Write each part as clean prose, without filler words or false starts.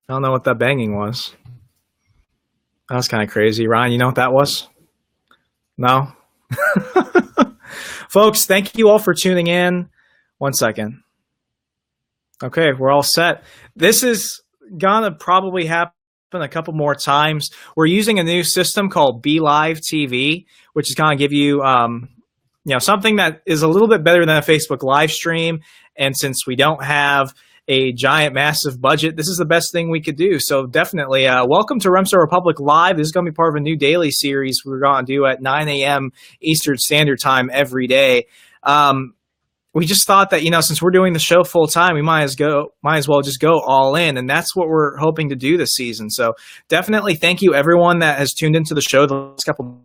I don't know what that banging was. That was kind of crazy. Ryan, you know what that was? No? Folks, thank you all for tuning in. 1 second. Okay, we're all set. This is going to probably happen a couple more times. We're using a new system called Be Live TV, which is going to give you something that is a little bit better than a Facebook live stream. And since we don't have a giant, massive budget, this is the best thing we could do. So definitely, welcome to Remso Republic Live. This is going to be part of a new daily series we're going to do at 9 a.m. Eastern Standard Time every day. We just thought that, since we're doing the show full time, we might as well just go all in. And that's what we're hoping to do this season. So definitely thank you everyone that has tuned into the show the last couple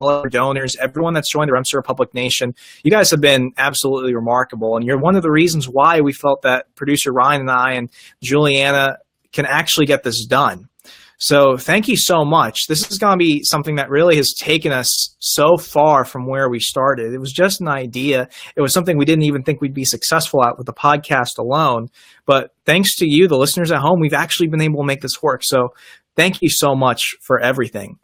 of donors, everyone that's joined the Remso Republic Nation. You guys have been absolutely remarkable. And you're one of the reasons why we felt that producer Ryan and I and Juliana can actually get this done. So thank you so much. This is going to be something that really has taken us so far from where we started. It was just an idea. It was something we didn't even think we'd be successful at with the podcast alone. But thanks to you, the listeners at home, we've actually been able to make this work. So thank you so much for everything.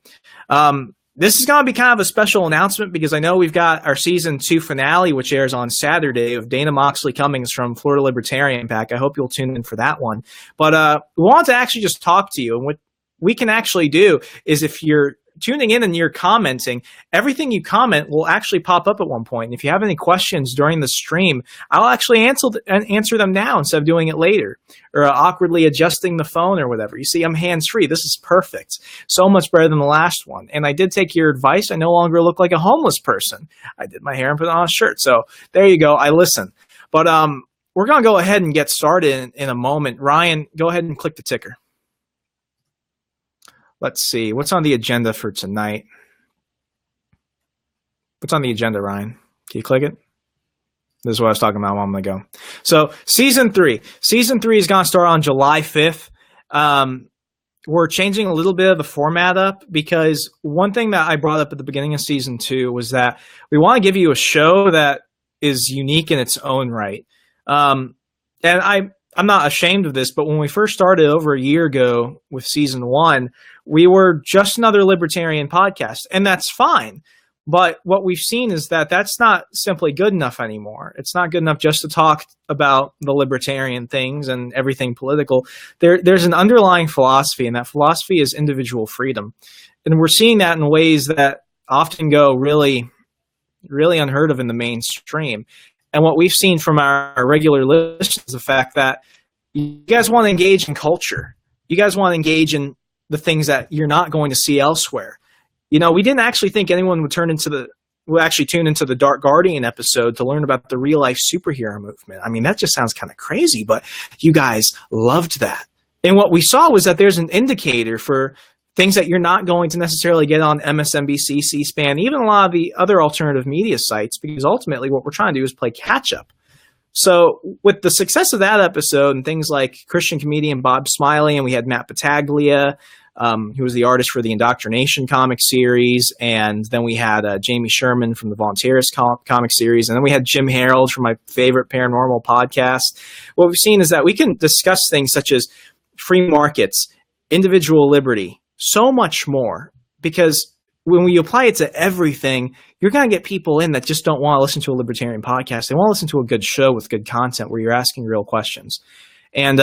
This is going to be kind of a special announcement because I know we've got our season 2 finale, which airs on Saturday, of Dana Moxley Cummings from Florida Libertarian Pack. I hope you'll tune in for that one. But we wanted to actually just talk to you. And what we can actually do is, if you're tuning in and you're commenting, everything you comment will actually pop up at one point. And if you have any questions during the stream, I'll actually answer them now instead of doing it later, or awkwardly adjusting the phone or whatever. You see, I'm hands-free. This is perfect. So much better than the last one. And I did take your advice. I no longer look like a homeless person. I did my hair and put on a shirt. So there you go. I listen. But we're going to go ahead and get started in a moment. Ryan, go ahead and click the ticker. Let's see. What's on the agenda for tonight? What's on the agenda, Ryan? Can you click it? This is what I was talking about a moment ago. So season 3. Season 3 is going to start on July 5th. We're changing a little bit of the format up because one thing that I brought up at the beginning of season 2 was that we want to give you a show that is unique in its own right. And I'm not ashamed of this, but when we first started over a year ago with season 1, we were just another libertarian podcast, and that's fine. But what we've seen is that that's not simply good enough anymore. It's not good enough just to talk about the libertarian things and everything political. There's an underlying philosophy, and that philosophy is individual freedom. And we're seeing that in ways that often go really, really unheard of in the mainstream. And what we've seen from our regular listeners is the fact that you guys want to engage in culture. You guys want to engage in the things that you're not going to see elsewhere. We didn't actually think anyone would tune into the Dark Guardian episode to learn about the real life superhero movement. I mean, that just sounds kind of crazy, but you guys loved that. And what we saw was that there's an indicator for things that you're not going to necessarily get on MSNBC, C-SPAN, even a lot of the other alternative media sites, because ultimately what we're trying to do is play catch up. So with the success of that episode and things like Christian comedian Bob Smiley, and we had Matt Battaglia, who was the artist for the Indoctrination comic series, and then we had Jamie Sherman from the Volunteerist comic series, and then we had Jim Harold from my favorite paranormal podcast. What we've seen is that we can discuss things such as free markets, individual liberty, so much more, because when we apply it to everything, you're going to get people in that just don't want to listen to a libertarian podcast. They want to listen to a good show with good content where you're asking real questions. And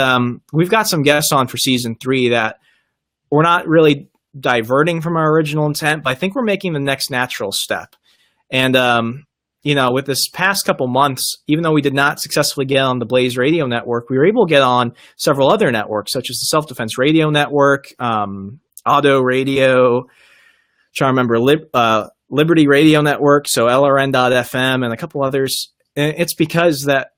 we've got some guests on for season 3 that we're not really diverting from our original intent, but I think we're making the next natural step. And, with this past couple months, even though we did not successfully get on the Blaze Radio Network, we were able to get on several other networks, such as the Self-Defense Radio Network, Auto Radio, trying to remember, Liberty Radio Network, so LRN.FM, and a couple others. And it's because that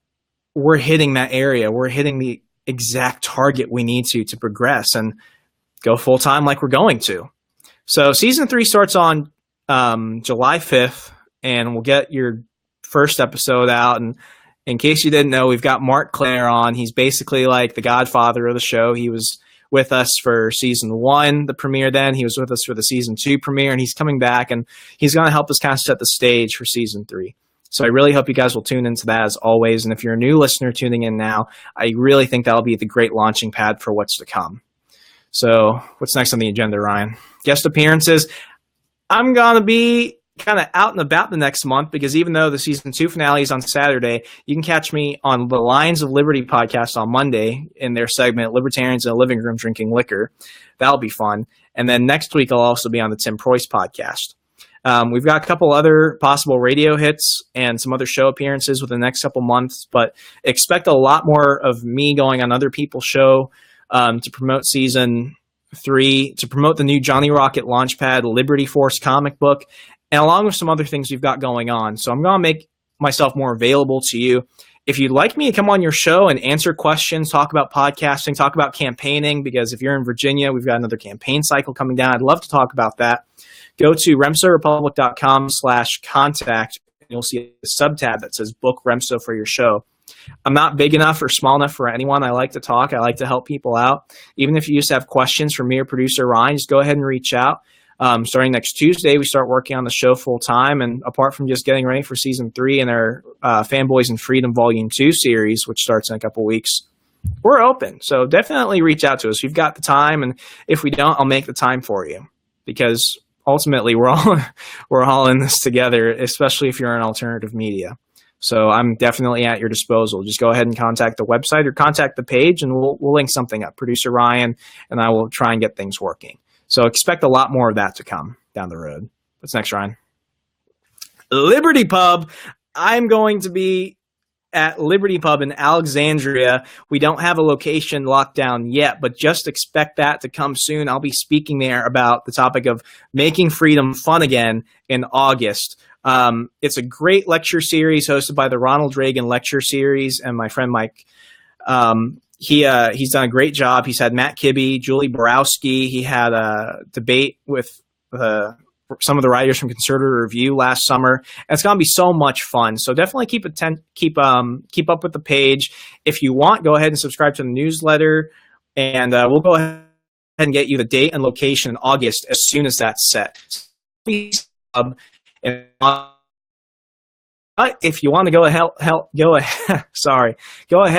we're hitting that area. We're hitting the exact target we need to progress and go full-time like we're going to. So season 3 starts on July 5th, and we'll get your first episode out. And in case you didn't know, we've got Mark Claire on. He's basically like the godfather of the show. He was with us for season 1, the premiere then. He was with us for the season 2 premiere, and he's coming back, and he's going to help us kind of set the stage for season 3. So I really hope you guys will tune into that as always. And if you're a new listener tuning in now, I really think that'll be the great launching pad for what's to come. So what's next on the agenda, Ryan? Guest appearances. I'm going to be kind of out and about the next month because even though the season 2 finale is on Saturday, you can catch me on the Lions of Liberty podcast on Monday in their segment, Libertarians in a Living Room Drinking Liquor. That'll be fun. And then next week, I'll also be on the Tim Preuss podcast. We've got a couple other possible radio hits and some other show appearances within the next couple months, but expect a lot more of me going on other people's show to promote season 3, to promote the new Johnny Rocket Launchpad Liberty Force comic book, and along with some other things we've got going on. So I'm going to make myself more available to you. If you'd like me to come on your show and answer questions, talk about podcasting, talk about campaigning, because if you're in Virginia, we've got another campaign cycle coming down. I'd love to talk about that. Go to remsorepublic.com/contact. You'll see a subtab that says book Remso for your show. I'm not big enough or small enough for anyone. I like to talk. I like to help people out. Even if you just have questions for me or producer Ryan, just go ahead and reach out. Starting next Tuesday, we start working on the show full time. And apart from just getting ready for season 3 and our Fanboys and Freedom Volume 2 series, which starts in a couple weeks, we're open. So definitely reach out to us. You've got the time. And if we don't, I'll make the time for you, because ultimately we're all in this together, especially if you're in alternative media. So I'm definitely at your disposal. Just go ahead and contact the website or contact the page, and we'll link something up. Producer Ryan and I will try and get things working. So expect a lot more of that to come down the road. What's next, Ryan? Liberty Pub. I'm going to be at Liberty Pub in Alexandria. We don't have a location locked down yet, but just expect that to come soon. I'll be speaking there about the topic of making freedom fun again in August. It's a great lecture series hosted by the Ronald Reagan Lecture Series and my friend Mike. He's done a great job. He's had Matt Kibbe, Julie Borowski. He had a debate with some of the writers from Conservative Review last summer. And it's going to be so much fun. So definitely keep up with the page. If you want, go ahead and subscribe to the newsletter, and we'll go ahead and get you the date and location in August as soon as that's set. If you want to go ahead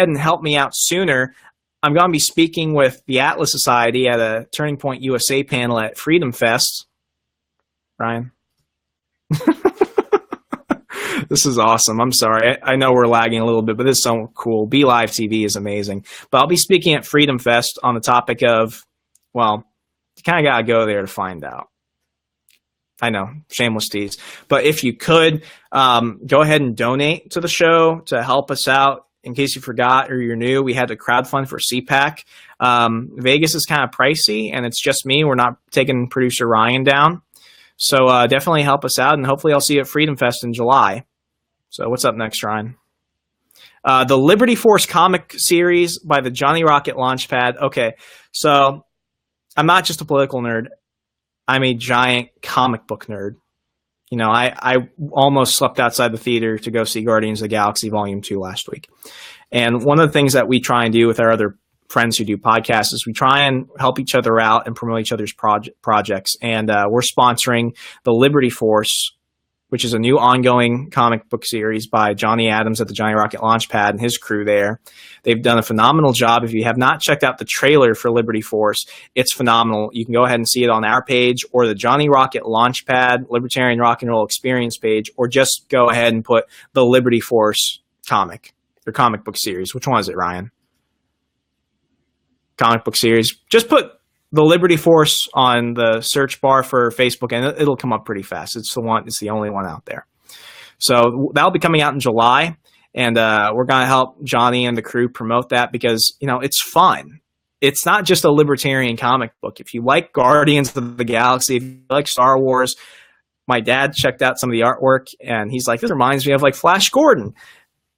and help me out sooner, I'm going to be speaking with the Atlas Society at a Turning Point USA panel at Freedom Fest. Ryan? This is awesome. I'm sorry. I know we're lagging a little bit, but this is so cool. Be Live TV is amazing. But I'll be speaking at Freedom Fest on the topic of, well, you kind of got to go there to find out. I know, shameless tease. But if you could, go ahead and donate to the show to help us out. In case you forgot or you're new, we had to crowdfund for CPAC. Vegas is kind of pricey, and it's just me. We're not taking producer Ryan down. So definitely help us out, and hopefully I'll see you at Freedom Fest in July. So what's up next, Ryan? The Liberty Force comic series by the Johnny Rocket Launchpad. Okay, so I'm not just a political nerd. I'm a giant comic book nerd. You know, I almost slept outside the theater to go see Guardians of the Galaxy Volume 2 last week. And one of the things that we try and do with our other friends who do podcasts is we try and help each other out and promote each other's projects. And we're sponsoring the Liberty Force, which is a new ongoing comic book series by Johnny Adams at the Johnny Rocket Launchpad and his crew there. They've done a phenomenal job. If you have not checked out the trailer for Liberty Force, it's phenomenal. You can go ahead and see it on our page or the Johnny Rocket Launchpad Libertarian Rock and Roll Experience page, or just go ahead and put the Liberty Force comic book series. Which one is it, Ryan? Comic book series. Just put the Liberty Force on the search bar for Facebook, and it'll come up pretty fast. It's the only one out there. So that'll be coming out in July, and we're going to help Johnny and the crew promote that because, you know, it's fun. It's not just a libertarian comic book. If you like Guardians of the Galaxy, if you like Star Wars, my dad checked out some of the artwork, and he's like, this reminds me of like Flash Gordon.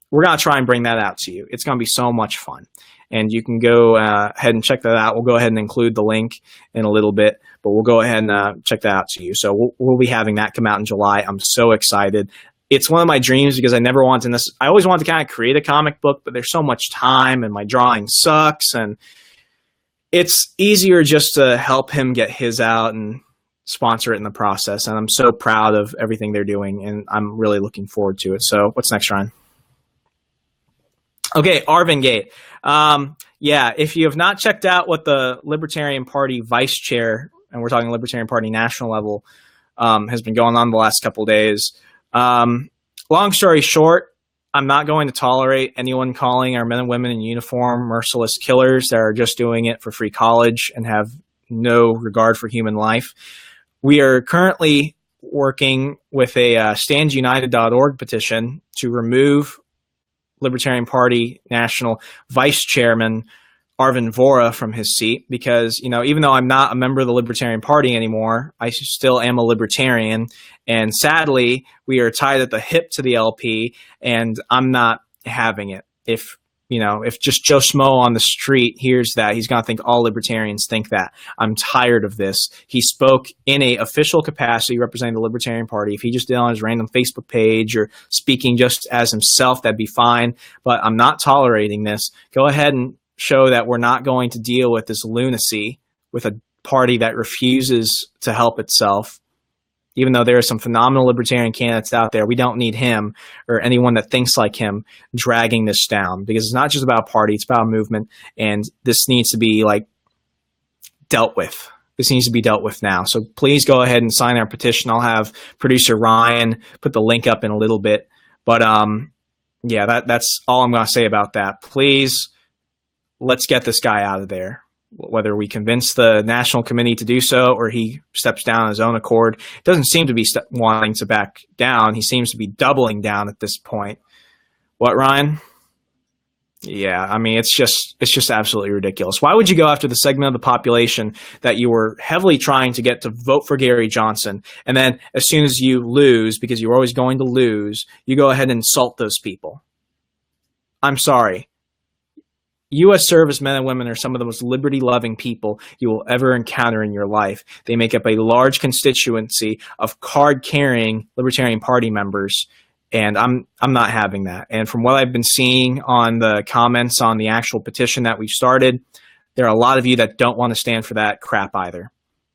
We're going to try and bring that out to you. It's going to be so much fun. And you can go ahead and check that out. We'll go ahead and include the link in a little bit, but we'll go ahead and check that out to you. So we'll be having that come out in July. I'm so excited. It's one of my dreams because I never wanted to I always wanted to kind of create a comic book, but there's so much time and my drawing sucks. And it's easier just to help him get his out and sponsor it in the process. And I'm so proud of everything they're doing, and I'm really looking forward to it. So what's next, Ryan? Okay, Arvin Gate. Yeah, if you have not checked out what the Libertarian Party vice chair, and we're talking Libertarian Party national level, has been going on the last couple of days. Long story short, I'm not going to tolerate anyone calling our men and women in uniform merciless killers that are just doing it for free college and have no regard for human life. We are currently working with a standsunited.org petition to remove Libertarian Party National Vice Chairman Arvin Vohra from his seat because, even though I'm not a member of the Libertarian Party anymore, I still am a libertarian. And sadly, we are tied at the hip to the LP, and I'm not having it. If just Joe Schmo on the street hears that, he's going to think all libertarians think that. I'm tired of this. He spoke in a official capacity representing the Libertarian Party. If he just did it on his random Facebook page or speaking just as himself, that'd be fine. But I'm not tolerating this. Go ahead and show that we're not going to deal with this lunacy with a party that refuses to help itself. Even though there are some phenomenal libertarian candidates out there, we don't need him or anyone that thinks like him dragging this down, because it's not just about a party, it's about a movement, and this needs to be dealt with. This needs to be dealt with now. So please go ahead and sign our petition. I'll have producer Ryan put the link up in a little bit. But yeah, that's all I'm going to say about that. Please, let's get this guy out of there. Whether we convince the national committee to do so or he steps down on his own accord, it doesn't seem to be wanting to back down. He seems to be doubling down at this point. What, Ryan? Yeah, I mean, it's just absolutely ridiculous. Why would you go after the segment of the population that you were heavily trying to get to vote for Gary Johnson, and then as soon as you lose, because you're always going to lose, you go ahead and insult those people? I'm sorry. U.S. servicemen and women are some of the most liberty-loving people you will ever encounter in your life. They make up a large constituency of card-carrying Libertarian Party members, and I'm not having that. And from what I've been seeing on the comments on the actual petition that we've started, there are a lot of you that don't want to stand for that crap either.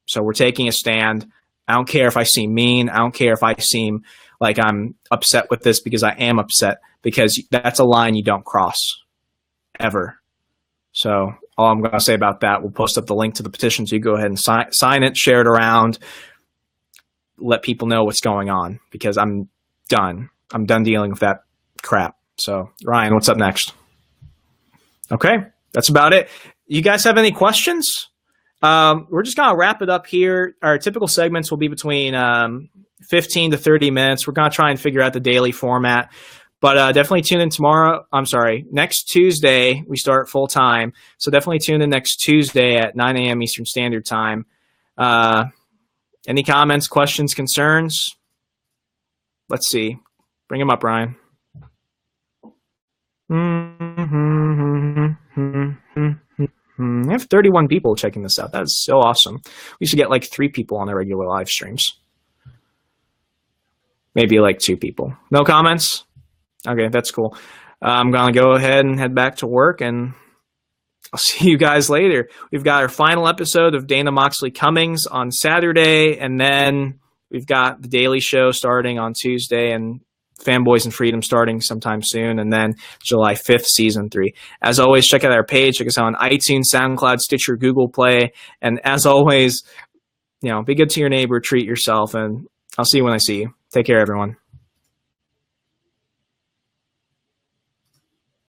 So we're taking a stand. I don't care if I seem mean. I don't care if I seem like I'm upset with this, because I am upset, because that's a line you don't cross, ever. So all I'm going to say about that, we'll post up the link to the petition, so you go ahead and sign it, share it around, let people know what's going on, because I'm done. I'm done dealing with that crap. So Ryan, what's up next? Okay, that's about it. You guys have any questions? We're just going to wrap it up here. Our typical segments will be between 15 to 30 minutes. We're going to try and figure out the daily format. But definitely tune in tomorrow. I'm sorry, next Tuesday we start full time. So definitely tune in next Tuesday at 9 a.m. Eastern Standard Time. Any comments, questions, concerns? Let's see. Bring them up, Ryan. I have 31 people checking this out. That's so awesome. We should get 3 people on the regular live streams. Maybe 2 people. No comments? Okay, that's cool. I'm going to go ahead and head back to work, and I'll see you guys later. We've got our final episode of Dana Moxley Cummings on Saturday, and then we've got the Daily Show starting on Tuesday, and Fanboys and Freedom starting sometime soon, and then July 5th, Season 3. As always, check out our page. Check us out on iTunes, SoundCloud, Stitcher, Google Play, and as always, be good to your neighbor, treat yourself, and I'll see you when I see you. Take care, everyone.